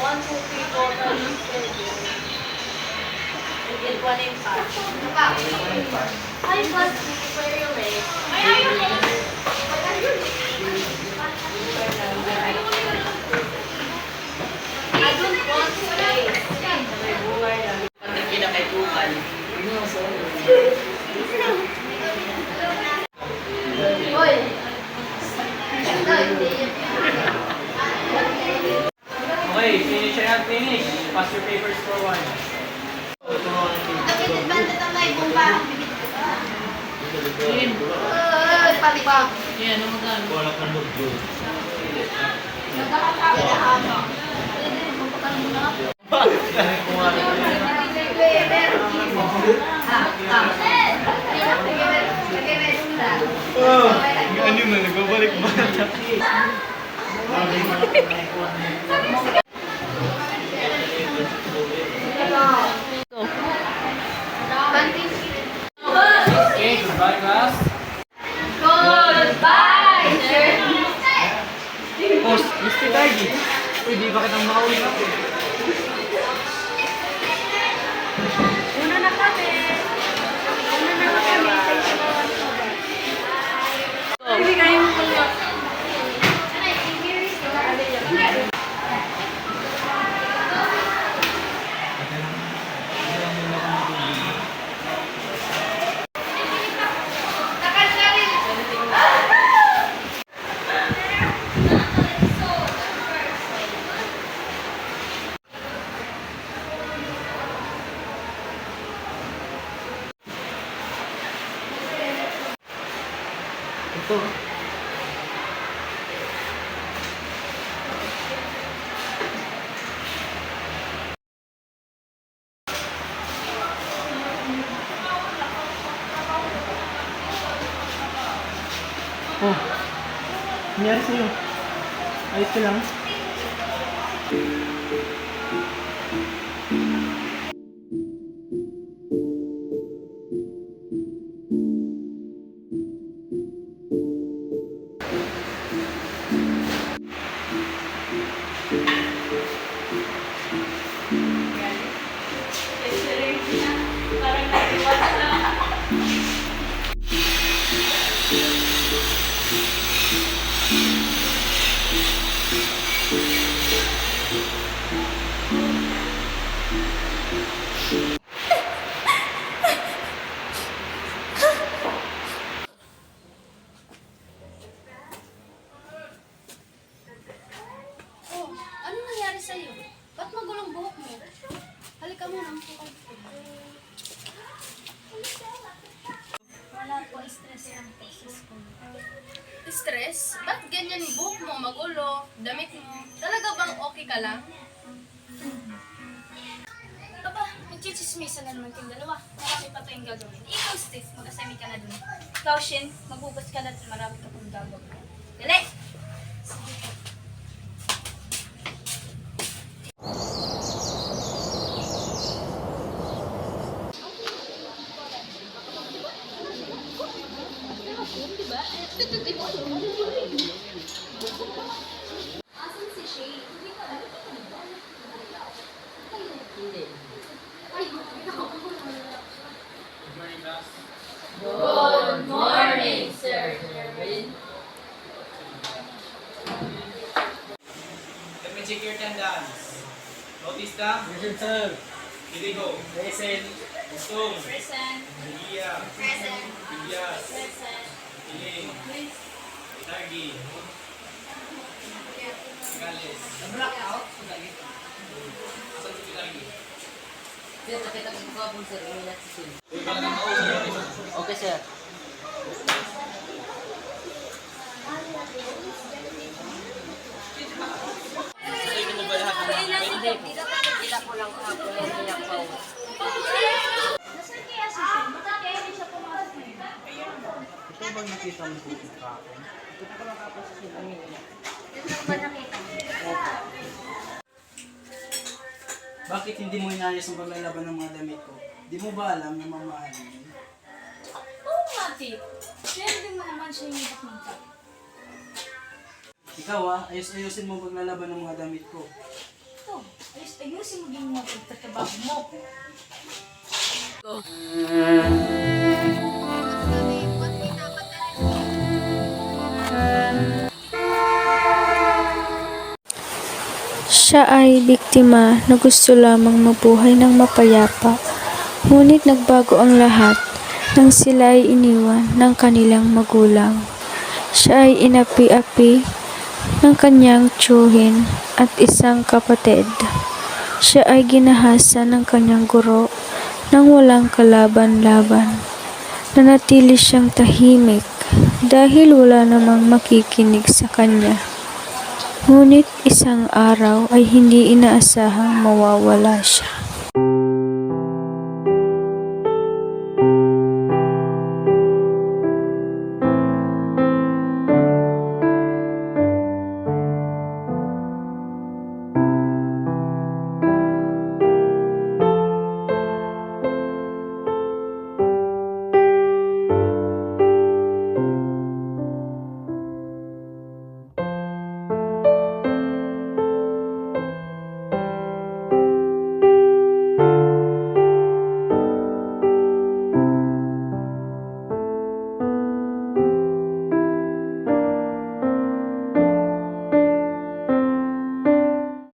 1, 2, 3, 4, 5, 6, 7. And get one in patch. Hi, but where are your legs? Where are your legs? Where are your legs? I don't want space. Pati pinakaitukan. Hoy! Okay, finish and finish. Pass your papers for one. Palibag. Yan, ano magano? Wala kang lugbo. Ano man, nagbabalik ba? Okay, goodbye class. Goodbye, sir. Post, Mr. Targi. Uy, di ba kitang makauwi na? Una na kami. Hindi kayo mo kulo. Ito. Oh, nangyari sa'yo? Ayos ka lang? Parang naiwas na. Oh, ano nangyari sa'yo? Ba't magulong buhok mo? Halika muna. Wala po, stress lang po sa school. Stress? Ba't ganyan buhok mo, magulo, damit mo? Talaga bang okay ka lang? Aba, magchichismisa na naman kayong dalawa. Marami pa tayong gagawin. Ikaw, Steve, mag-assignment ka na dun. Ikaw, Shin, maghugas ka na at marami ka pang gagawin. Dali! Sige po. Asan si Shay? Hindi ka alam. Hindi. Ay, Good morning, Sir Jervin. Let me check your attendance. Notice down. Present, sir. Iligo. Present. Gustong. present. Iya. Present. Iyas. Present. Iling. Please. Targi. Galis. Black out? Asan si Targi? Sir, nakita ko po po sir. Yung next scene. Uy, baka nang mausap. Okay, sir. Ito mo ba lahat ng mga Hindi po. Kita ko lang kahapon yung niyak po. Nasaan kaya si Shay? Bakit kaya hindi siya pumasok ngayon? Ito bang nakita mo po yung kapon? Kita ko lang kahapon sa sinamin niya. Ito ba nakita mo? Bakit hindi mo inayos ang paglalaban ng mga damit ko? Di mo ba alam na mamahalin? Oo nga, Tip. Pero din mo naman siya yung bakmangka. Ikaw ayos-ayosin mo ang paglalaban ng mga damit ko. Ito. pagtatrabaho mo. Siya ay biktima na gusto lamang mabuhay ng mapayapa, ngunit nagbago ang lahat nang sila ay iniwan ng kanilang magulang. Siya ay inapi-api ng kanyang tiyuhin at isang kapatid. Siya ay ginahasa ng kanyang guro nang walang kalaban-laban. Nanatili siyang tahimik dahil wala namang makikinig sa kanya. Ngunit isang araw ay hindi inaasahang mawawala siya.